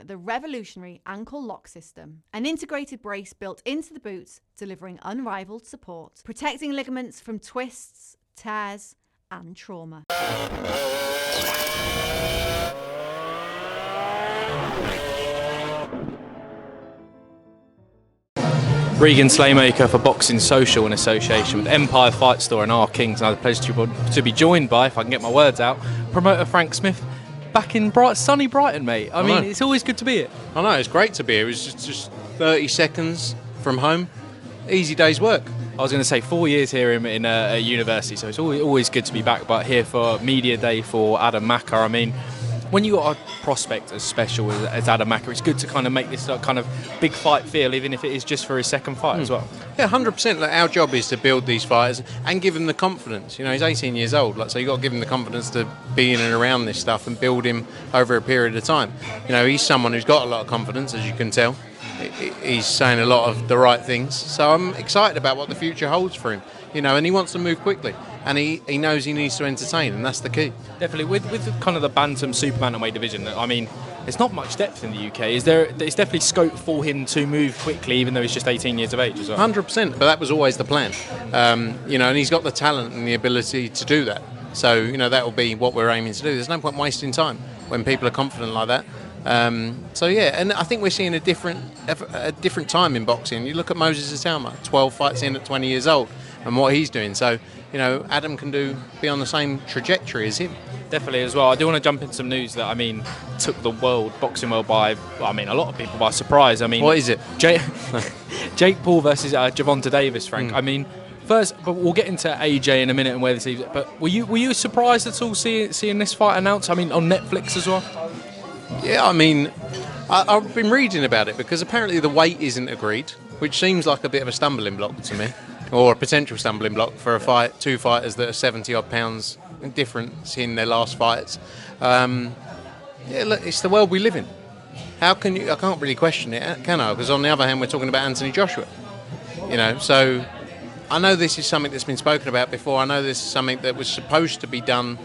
the revolutionary ankle lock system, an integrated brace built into the boots, delivering unrivaled support, protecting ligaments from twists, tears, and trauma. Regan Slaymaker for Boxing Social in association with Empire Fight Store and R Kings. And I had the pleasure to be joined by, if I can get my words out, promoter Frank Smith back in sunny Brighton, mate. I mean, it's always good to be here. I know, it's great to be here. It was just 30 seconds from home. Easy day's work. I was going to say 4 years here in a university, so it's always good to be back. But here for Media Day for Adam Macker, I mean, when you got a prospect as special as Adam Macker, it's good to kind of make this kind of big fight feel, even if it is just for his second fight as well. Yeah, 100%. Like, our job is to build these fighters and give him the confidence. You know, he's 18 years old, so you've got to give him the confidence to be in and around this stuff and build him over a period of time. You know, he's someone who's got a lot of confidence, as you can tell. He's saying a lot of the right things. So I'm excited about what the future holds for him. You know, and he wants to move quickly. And he knows he needs to entertain, and that's the key. Definitely. With kind of the bantam, super bantamweight division, I mean, there's not much depth in the UK. There's definitely scope for him to move quickly, even though he's just 18 years of age as well. 100%, but that was always the plan. You know, and he's got the talent and the ability to do that. So, you know, that will be what we're aiming to do. There's no point wasting time when people are confident like that. So yeah, and I think we're seeing a different time in boxing. You look at Moses Atama, 12 fights in at 20 years old, and what he's doing. So, you know, Adam can be on the same trajectory as him. Definitely as well. I do want to jump into some news that, I mean, took the boxing world by, I mean, a lot of people by surprise. I mean, what is it? Jake Paul versus Gervonta Davis, Frank. I mean, first, but we'll get into AJ in a minute and where this leaves it. But were you surprised at all seeing this fight announced? I mean, on Netflix as well. Yeah, I mean, I've been reading about it because apparently the weight isn't agreed, which seems like a bit of a stumbling block to me, or a potential stumbling block for a fight. Two fighters that are 70-odd pounds difference in their last fights. Yeah, look, it's the world we live in. How can you? I can't really question it, can I? Because on the other hand, we're talking about Anthony Joshua. You know, so I know this is something that's been spoken about before. I know this is something that was supposed to be done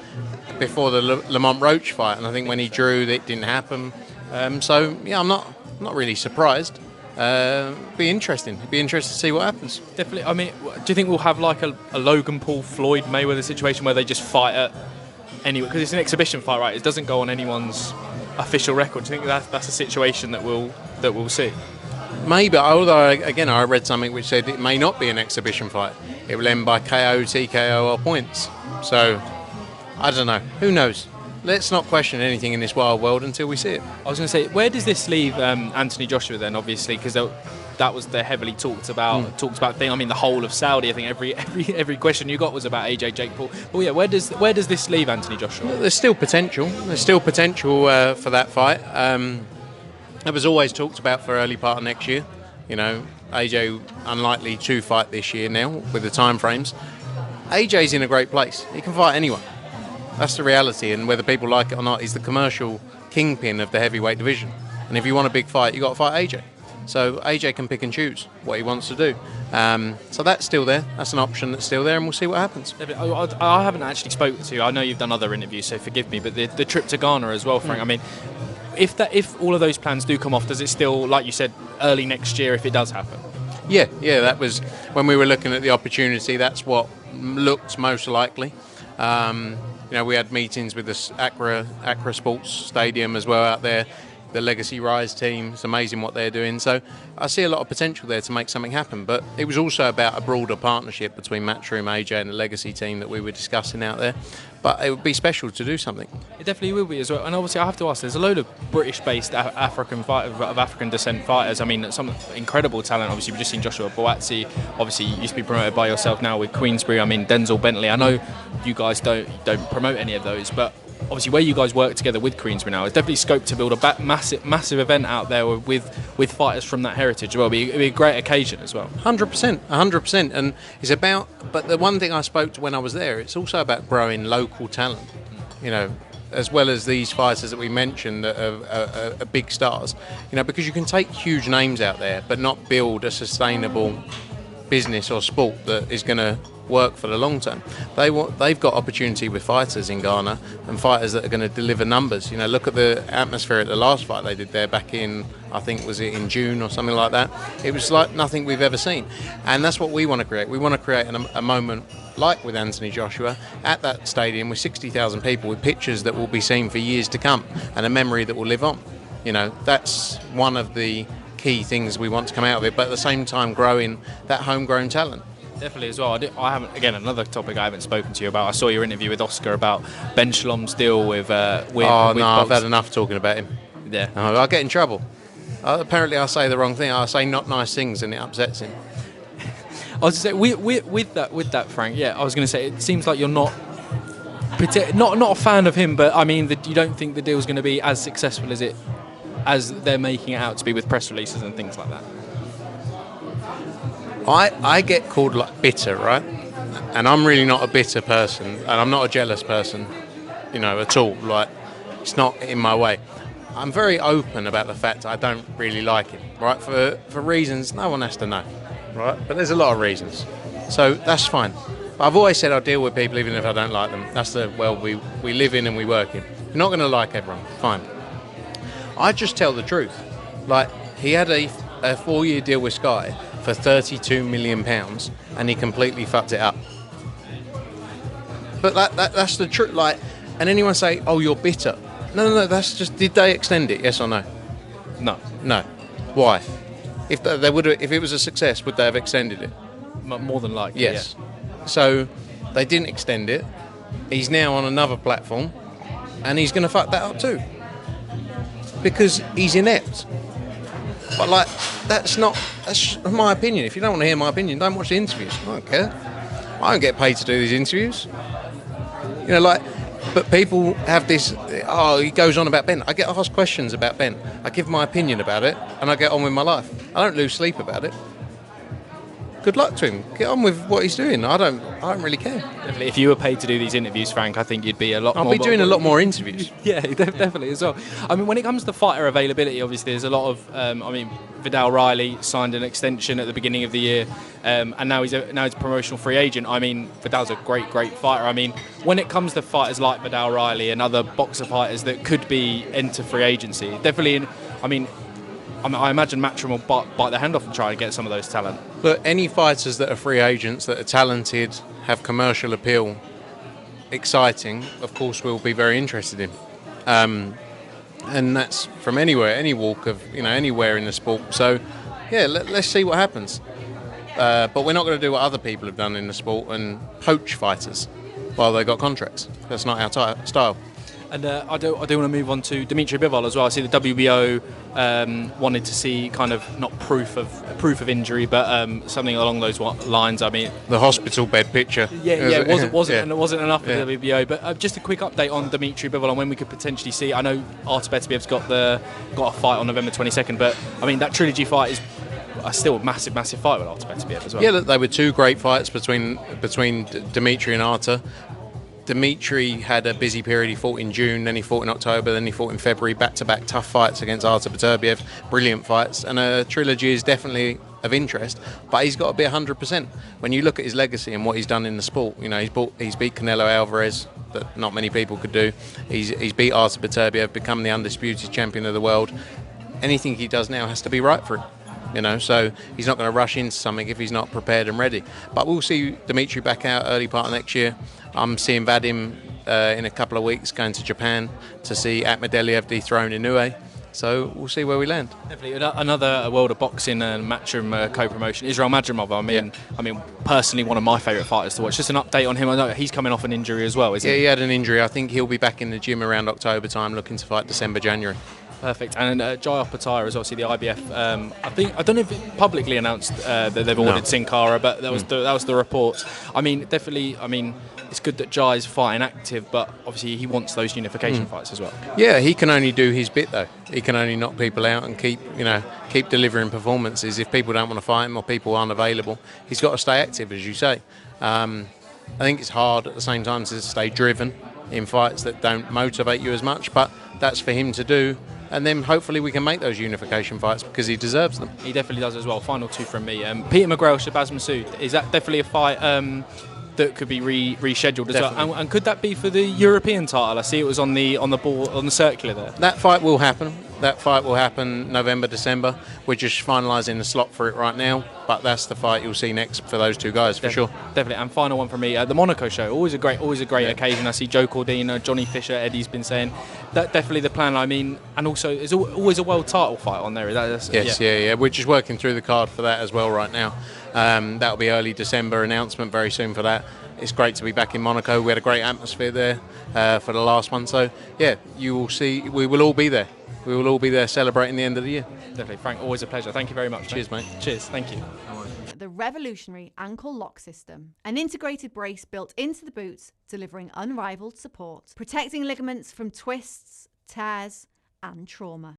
before the Lamont Roach fight, and I think when he drew, it didn't happen. So yeah, I'm not really surprised. Be interesting. It'd be interesting to see what happens. Definitely. I mean, do you think we'll have like a Logan Paul Floyd Mayweather situation where they just fight at anywhere? Because it's an exhibition fight, right? It doesn't go on anyone's official record. Do you think that's a situation that we'll see? Maybe, although again I read something which said it may not be an exhibition fight. It will end by KO, TKO, or points. So I don't know. Who knows? Let's not question anything in this wild world until we see it. I was going to say, where does this leave Anthony Joshua then? Obviously, because that was the heavily talked about thing. I mean, the whole of Saudi. I think every question you got was about AJ, Jake Paul. But yeah, where does this leave Anthony Joshua? Well, there's still potential. There's still potential for that fight. It was always talked about for early part of next year. You know, AJ unlikely to fight this year now with the time frames. AJ's in a great place. He can fight anyone. That's the reality, and whether people like it or not, he's the commercial kingpin of the heavyweight division. And if you want a big fight, you've got to fight AJ. So AJ can pick and choose what he wants to do. So that's still there. That's an option that's still there, and we'll see what happens. I haven't actually spoken to you. I know you've done other interviews, so forgive me, but the trip to Ghana as well, Frank. I mean, if all of those plans do come off, does it still, like you said, early next year if it does happen? Yeah, that was when we were looking at the opportunity. That's what looked most likely. You know, we had meetings with the Accra Sports Stadium as well out there, the Legacy Rise team. It's amazing what they're doing. So I see a lot of potential there to make something happen. But it was also about a broader partnership between Matchroom, AJ and the Legacy team that we were discussing out there. But it would be special to do something. It definitely will be as well. And obviously I have to ask, there's a load of British-based African descent fighters. I mean, some incredible talent. Obviously, we've just seen Joshua Boatsi. Obviously, you used to be promoted by yourself now with Queensbury. I mean, Denzel Bentley. I know you guys don't promote any of those, but obviously where you guys work together with Queensbury now, there's definitely scope to build a massive event out there with fighters from that heritage as well. It'd be a great occasion as well. 100%. And it's about, but the one thing I spoke to when I was there, it's also about growing local talent, you know, as well as these fighters that we mentioned that are big stars, you know, because you can take huge names out there but not build a sustainable business or sport that is going to work for the long term. They've got opportunity with fighters in Ghana and fighters that are going to deliver numbers. Look at the atmosphere at the last fight they did there back in, I think, was it in June or something like that? It was like nothing we've ever seen. And that's what we want to create. We want to create a moment like with Anthony Joshua at that stadium with 60,000 people, with pictures that will be seen for years to come and a memory that will live on. That's one of the key things we want to come out of it, but at the same time growing that homegrown talent. Definitely as well. I haven't, again, another topic I haven't spoken to you about. I saw your interview with Oscar about Ben Shalom's deal with I've had enough talking about him. Yeah. I get in trouble. Apparently I say the wrong thing. I say not nice things and it upsets him. I was going to say, with that, Frank, yeah, I was going to say, it seems like you're not a fan of him, but I mean, you don't think the deal's going to be as successful as they're making it out to be with press releases and things like that. I get called like bitter, right? And I'm really not a bitter person, and I'm not a jealous person, at all. Like, it's not in my way. I'm very open about the fact I don't really like him, right? For reasons no one has to know, right? But there's a lot of reasons, so that's fine. But I've always said I'll deal with people even if I don't like them. That's the world we live in and we work in. You're not going to like everyone, fine. I just tell the truth. Like, he had a 4-year deal with Sky for £32 million, and he completely fucked it up. But that's the truth. Like, and anyone say, "Oh, you're bitter." No. That's just. Did they extend it? Yes or no? No. Why? If it was a success, would they have extended it? More than likely. Yes. Yeah. So they didn't extend it. He's now on another platform, and he's going to fuck that up too, because he's inept. But like, that's my opinion. If you don't want to hear my opinion, don't watch the interviews. I don't care. I don't get paid to do these interviews. But people have this, he goes on about Ben. I get asked questions about Ben. I give my opinion about it, and I get on with my life. I don't lose sleep about it. Good luck to him. Get on with what he's doing. I don't really care. Definitely. If you were paid to do these interviews, Frank, I think you'd be a lot more... I'll be doing a lot more interviews. Yeah, definitely as well. I mean, when it comes to fighter availability, obviously there's a lot of... Vidal Riley signed an extension at the beginning of the year, and now he's a promotional free agent. I mean, Vidal's a great fighter. I mean, when it comes to fighters like Vidal Riley and other boxer fighters that could be into free agency, definitely... I imagine Matchroom will bite their hand off and try and get some of those talent. But any fighters that are free agents, that are talented, have commercial appeal, exciting, of course we'll be very interested in. And that's from anywhere, any walk of, anywhere in the sport. So, yeah, let's see what happens. But we're not going to do what other people have done in the sport and poach fighters while they got contracts. That's not our style. And I do want to move on to Dimitri Bivol as well. I see the WBO wanted to see kind of not proof of injury, but something along those lines. I mean, the hospital bed picture. Yeah, it wasn't enough for the WBO. But just a quick update on Dimitri Bivol and when we could potentially see. I know Artur Beterbiev got a fight on November 22nd, but I mean that trilogy fight is still a massive fight with Artur Beterbiev as well. Yeah, they were two great fights between Dimitri and Artur. Dimitri had a busy period. He fought in June, then he fought in October, then he fought in February. Back-to-back tough fights against Artur Beterbiev. Brilliant fights. And a trilogy is definitely of interest, but he's got to be 100%. When you look at his legacy and what he's done in the sport, he's beat Canelo Alvarez, that not many people could do. He's beat Artur Beterbiev, become the undisputed champion of the world. Anything he does now has to be right for him. So he's not going to rush into something if he's not prepared and ready. But we'll see Dimitri back out early part of next year. I'm seeing Vadim in a couple of weeks going to Japan to see Akhmadaliev dethrone Inoue. So we'll see where we land. Definitely another World of Boxing and Matchroom co-promotion. Israel Madrimov. I mean, personally, one of my favourite fighters to watch. Just an update on him. I know he's coming off an injury as well, isn't he? Yeah, he had an injury. I think he'll be back in the gym around October time, looking to fight December, January. Perfect. And Jai Opataya is obviously the IBF. I don't know if it publicly announced that they've ordered Sin Cara, but that was the report. I mean, definitely. I mean, it's good that Jai's fighting active, but obviously he wants those unification fights as well. Yeah, he can only do his bit though. He can only knock people out and keep delivering performances. If people don't want to fight him or people aren't available, he's got to stay active, as you say. I think it's hard at the same time to stay driven in fights that don't motivate you as much, but that's for him to do. And then hopefully we can make those unification fights because he deserves them. He definitely does as well. Final two from me. Peter McGrail, Shabazz Massoud. Is that definitely a fight that could be rescheduled as Definitely. well. And could that be for the European title? I see it was on the board on the circular there. That fight will happen. That fight will happen November, December. We're just finalising the slot for it right now, but that's the fight you'll see next for those two guys, for sure. Definitely. And final one from me, the Monaco show, always a great occasion. I see Joe Cordina, Johnny Fisher, Eddie's been saying that definitely the plan. I mean, and also there's always a world title fight on there. Yes, yeah. We're just working through the card for that as well right now. That'll be early December announcement very soon for that. It's great to be back in Monaco. We had a great atmosphere there for the last one. So, yeah, you will see, we will all be there. We will all be there celebrating the end of the year. Definitely, Frank, always a pleasure. Thank you very much. Cheers, mate. Cheers, thank you. The revolutionary ankle lock system, an integrated brace built into the boots, delivering unrivaled support, protecting ligaments from twists, tears, and trauma.